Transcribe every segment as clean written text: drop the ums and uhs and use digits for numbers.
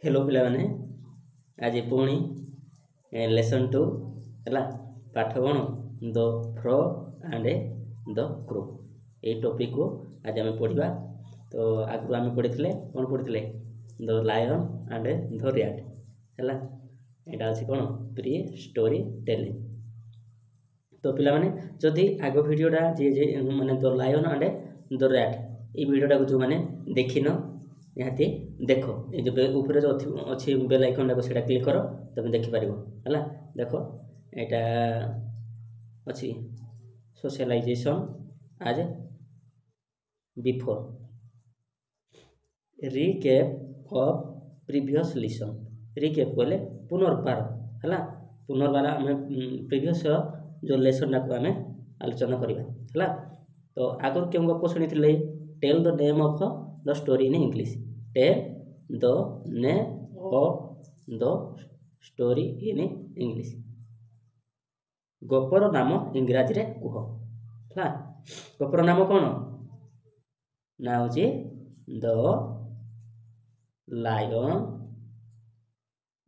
Hello पिलाने आज पुणी लेसन 2 है पाठ कौन the frog and the crow ये टॉपिक को आज आम पढ़ा। तो आगु आम पढ़ी कौन पढ़ी the lion and the rat है यहाँ अच्छे कौन प्री स्टोरी टेलिंग। तो पिला माने जदि आग भिडियोटा जी माने the lion and the rat ये भिडियोटा को जो मैंने देखिन निहाती देख ये जो ऊपर जो अच्छी बेल आइकन टाको सेटा क्लिक कर तुम देखिपार है। देख यहाँ अच्छी सोशलाइजेशन आज before recap of previous lesson. Recap बोले पुनर्बार है पुनर्बार आम प्रीवियस जो लेसन को आम आलोचना करवा है। तो आगर क्यों गप शुणी tell the name of the story in English. Tell the name of the story in English. गपर नाम इंग्राजी रे कुह है। गपर नाम कौन ना हूँ the lion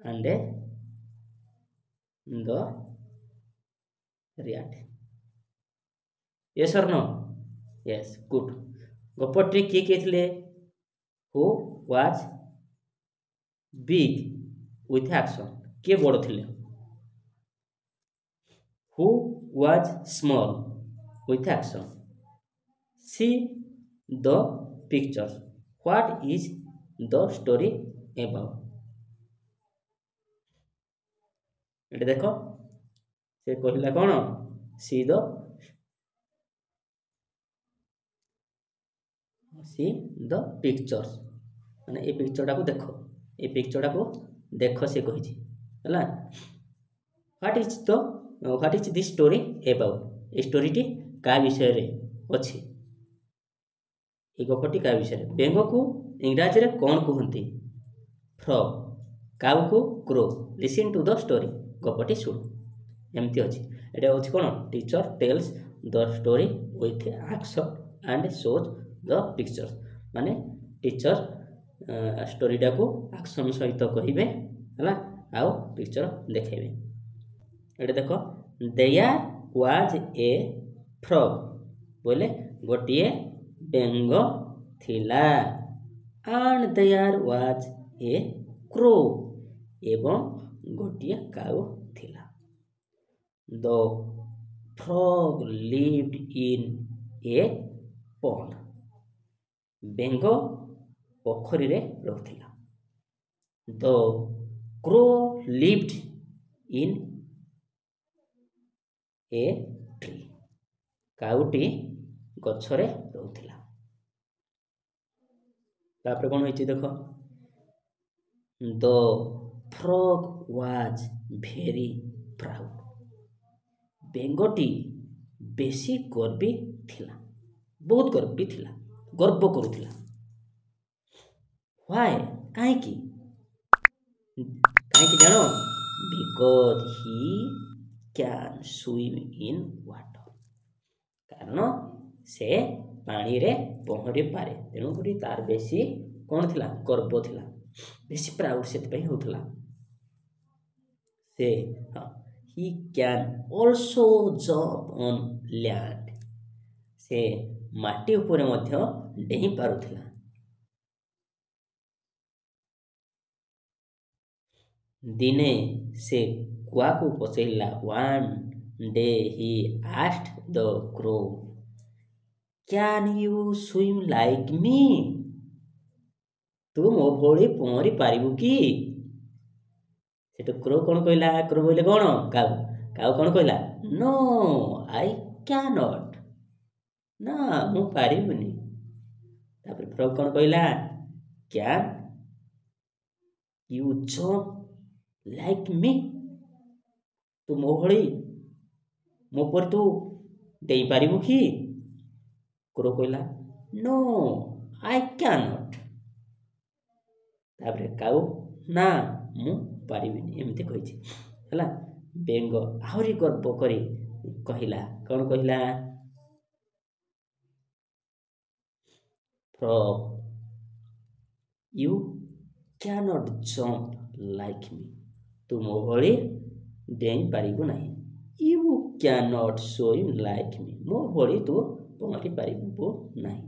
and the rat. Yes और नो? Yes good. गपटी किए थे who was big with action किए बड़ थे who was small with action see the pictures what is the story about. ये देख से कहला कौन सी द पिक्चर्स माने ये पिक्चरटा को देख ये पिक्चरटा को देख से कही है। What is this story about ये स्टोरीटी क्या विषय रे अच्छी ये गपटी क्या विषय बेंग को इंग्राजी रे कौन कहते फ्रॉग काउ को crow listen to the story गपटी शुण एमती अच्छी ये हूँ कौन teacher tells the story with action and shows the pictures माने टीचर स्टोरीटा को एक्शन सहित कहे है आउ पिक्चर देखेबे। ये देख देयर वाज ए फ्रॉग बोले गोटे बेंग थिला and there was a crow एवं गोटे काउ थिला। The frog lived in a pond बेंग पोखरी रे रहथिला। The crow lived in a tree काउटी गछरे रहथिला। तापर कौन होइछि देख the frog was very proud बेंगटी बेसी गर्वी थिला बहुत गर्वी थिला गर्व करुथिला। व्हाई काहेकि जानो because he can swim in water कारण से पानी रे पहरी पारे तेणुकरी तार बेसी कौन थिला गर्व थिला बेसी प्राउड से होथला से। हाँ he can also jump on land से माटी उपरे मध्य डेही पारुथिला। दिने से कुआ को पचैला one day he asked the crow can you swim like me तू मो भोली पहरी पारिबु कि सेटु क्रो कौन कहला क्रो बोले कौन काउ काउ कौन कहला नो आई कैन नॉट ना मु पारिबुनी। तापर फ्रॉग कौन कहला can you jump like me तू मो भली मो पर तू डेई पारिबु कि क्रो कहला नो आई कैन नॉट। तापर काउ ना मु पारिबिनी एमती कही है। बेंग आहरी गर्व करी कहला कौन कहला frog you cannot jump like me. ତୁ ମୋ ଭଳି ଡେଇଁ ପାରିବୁ ନାହିଁ. You cannot swim like me. ମୋ ଭଳି ତୁ ପହଁରି ପାରିବୁ ନାହିଁ.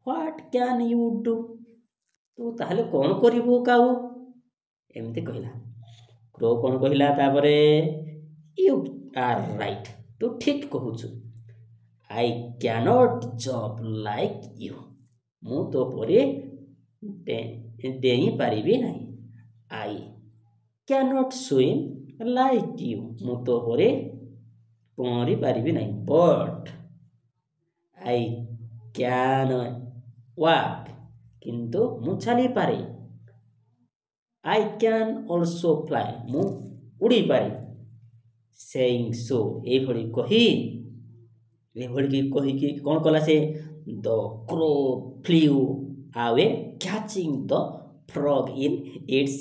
What can you do? ତୁ ତାହେଲେ କ'ଣ କରିବୁ କାଉ? ଏମିତି କହିଲା. କ୍ରୋ କ'ଣ କହିଲା ତାପରେ? You are right. ତୁ ଠିକ୍ କହୁଛୁ. I cannot jump like you. ମୁଁ ତୋ ପରି ଡେଇଁ ପାରିବି ନାହିଁ. I cannot swim like you. ମୁଁ ତୋ ପରି ପହଁରି ପାରିବି ନାହିଁ. But I can walk. କିନ୍ତୁ ମୁଁ ଚାଲିପାରେ. I can also fly. ମୁଁ ଉଡ଼ିପାରେ. Saying so. ଏଇଭଳି କହିକି କ'ଣ କଲା ସେ? The crow flew away catching the frog in its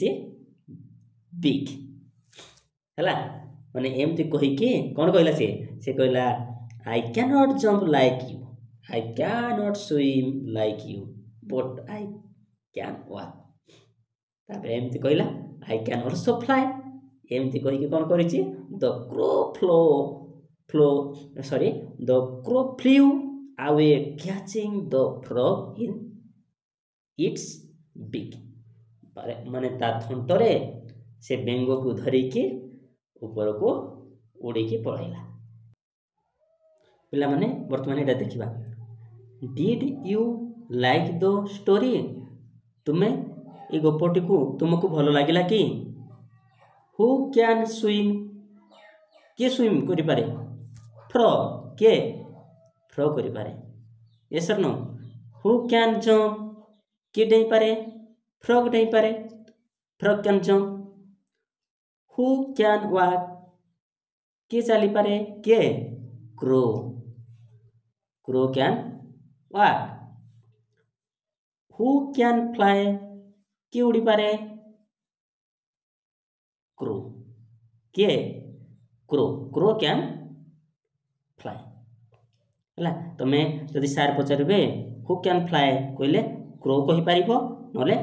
beak. ହେଲା, ମାନେ ଏମିତି କହିକି କ'ଣ କହିଲା ସେ? ସେ କହିଲା I cannot jump like you. I cannot swim like you. But I can walk. ତାପରେ ଏମିତି କହିଲା I can also fly. ଏମିତି କହିକି କ'ଣ କରିଛି? The crow flew away catching the frog in its beak. ମାନେ ତା ଥଣ୍ଟରେ ସେ ବେଙ୍ଗକୁ ଧରିକି ଉପରକୁ ଉଡ଼ିକି ପଳାଇଲା. ପିଲାମାନେ ବର୍ତ୍ତମାନ ଏଇଟା ଦେଖିବା. Did you like the story? ତୁମେ ଏ ଗପଟିକୁ ତୁମକୁ ଭଲ ଲାଗିଲା କି? Who can swim? କିଏ ସ୍ୱିମ୍ କରିପାରେ? Frog. କିଏ? Frog କରିପାରେ. Yes or no? Who can jump? କିଏ ଡେଇଁପାରେ? Frog ଡେଇଁପାରେ. Frog can jump. Who can walk? କିଏ ଚାଲିପାରେ? କିଏ? Crow. Crow can walk. Who can fly? କିଏ ଉଡ଼ିପାରେ? Crow. କିଏ? Crow. Crow can fly. ହେଲା, ତମେ ଯଦି ସାର୍ ପଚାରିବେ who can fly କହିଲେ crow କହିପାରିବ, ନହେଲେ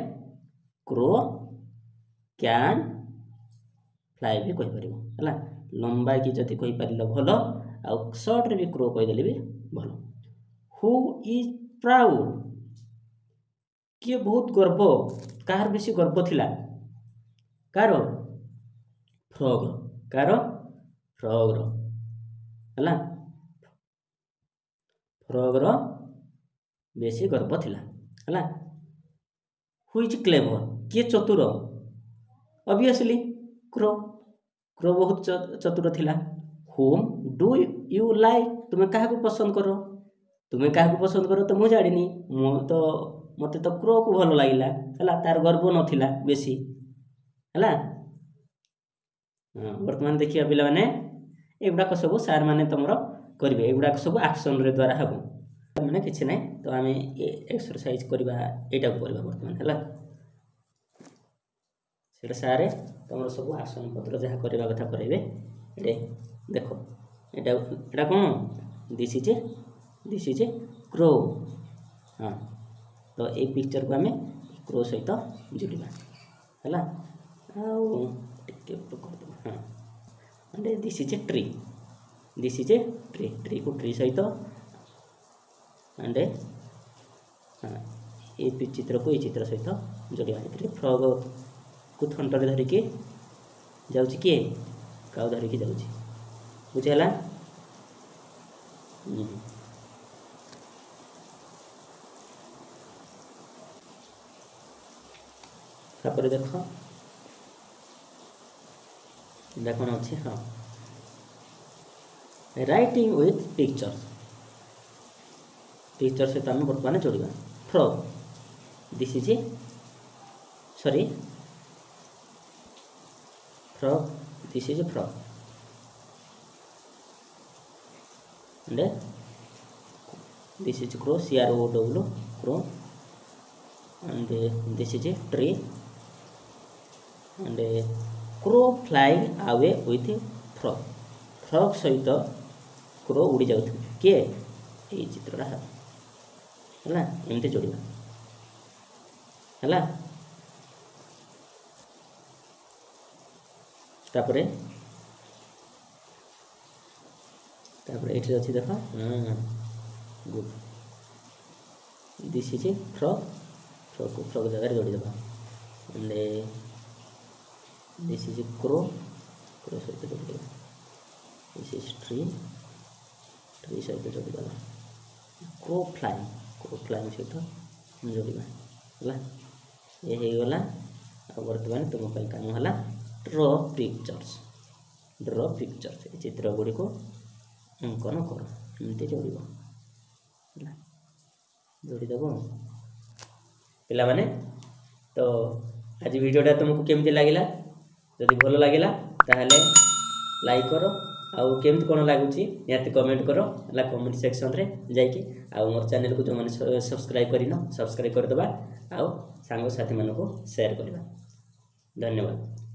crow can fly ବି କହିପାରିବ. ହେଲା, ଲମ୍ବାଇକି ଯଦି କହିପାରିଲ ଭଲ, ଆଉ ସର୍ଟରେ ବି crow କହିଦେଲେ ବି ଭଲ. Who is proud? କିଏ ବହୁତ ଗର୍ବ? କାହାର ବେଶୀ ଗର୍ବ ଥିଲା? କାହାର? ଫ୍ରଗ୍ର. କାହାର? ଫ୍ରଗ୍ର. ହେଲା, ଫ୍ରଗ୍ର ବେଶୀ ଗର୍ବ ଥିଲା. ହେଲା, ହୁ ଇଜ୍ କ୍ଲେଭର? କିଏ ଚତୁର? ଅବଭିୟସଲି କ୍ରୋ. କ୍ରୋ ବହୁତ ଚତୁର ଥିଲା. Hmm do you like? ତୁମେ କାହାକୁ ପସନ୍ଦ କର? ତୁମେ କାହାକୁ ପସନ୍ଦ କର ତ ମୁଁ ଜାଣିନି. ମୋତେ ତ କ୍ରୋକୁ ଭଲ ଲାଗିଲା. ହେଲା, ତାର ଗର୍ବ ନଥିଲା ବେଶୀ. ହେଲା, ବର୍ତ୍ତମାନ ଦେଖିବା ପିଲାମାନେ, ଏଗୁଡ଼ାକ ସବୁ ସାର୍ ମାନେ ତମର କରିବେ. ଏଗୁଡ଼ାକ ସବୁ ଆକ୍ସନରେ ଦ୍ୱାରା ହେବ. ମାନେ କିଛି ନାହିଁ, ତ ଆମେ ଏକ୍ସରସାଇଜ କରିବା, ଏଇଟାକୁ କରିବା ବର୍ତ୍ତମାନ. ହେଲା, ସେଇଟା ସାର୍ ତମର ସବୁ ଆସନ ପତ୍ର ଯାହା କରିବା କଥା କରାଇବେ. ଏଇଟା ଦେଖ, ଏଇଟା କ'ଣ? ଦିସ୍ ଇଜ୍ ଏ କ୍ରୋ. ହଁ, ତ ଏଇ ପିକ୍ଚରକୁ ଆମେ କ୍ରୋ ସହିତ ଯୋଡ଼ିବା. ହେଲା, ଆଉ ଟିକେ କରିଦେବା. ହଁ, and this is a tree. This is a tree. ଟ୍ରିକୁ ଟ୍ରି ସହିତ ଆଣ୍ଡ ଏ ଚିତ୍ରକୁ ଏଇ ଚିତ୍ର ସହିତ ଯୋଡ଼ିବା. ଏଥିରେ ଫ୍ରଗ୍କୁ ଥଣ୍ଟରେ ଧରିକି ଯାଉଛି କିଏ? କାଉ ଧରିକି ଯାଉଛି. ବୁଝିହେଲା? ତାପରେ ଦେଖ ଏଇଟା କ'ଣ ଅଛି? ହଁ, ରାଇଟିଂ ୱିଥ୍ ପିକ୍ଚର୍ସ. ପିକ୍ଚର ସହିତ ଆମେ ବର୍ତ୍ତମାନ ଯୋଡ଼ିବା. Frog. This is frog. This is a frog. And this is crow. CROW. Crow. And this is a tree. And crow flying away with a frog. Frog सहित crow उड़ी जाउथि. किए एई चित्रटा हला एमते जोड़िबा. हला तापरे ये अच्छी देख good this is frog frog frog जगह जोड़ीदेवा and this is crow crow सहित जोड़ीदेवा दिस इज ट्री ट्री सहित जोड़ीदेवा क्रो फ्लाइंग सहित जोड़वा है ये हो गला। बर्तमान तुम काम है ड्र पिक्चर्स चित्र गुड़ी को अंकन कर एमती जोड़ जोड़ीदेव पिला माने। तो आज वीडियोटा तुमको केमती लगिला जदि भल लगिला ताहले लाइक करो आउ केमती कौन लगुच निहाती कमेंट करो है कमेंट सेक्शन रे जाइए आउ मोर चैनल को जो मैंने सब्सक्राइब करन सब्सक्राइब करदेवा आउ सांग साथी मानक शेयर करवा। धन्यवाद।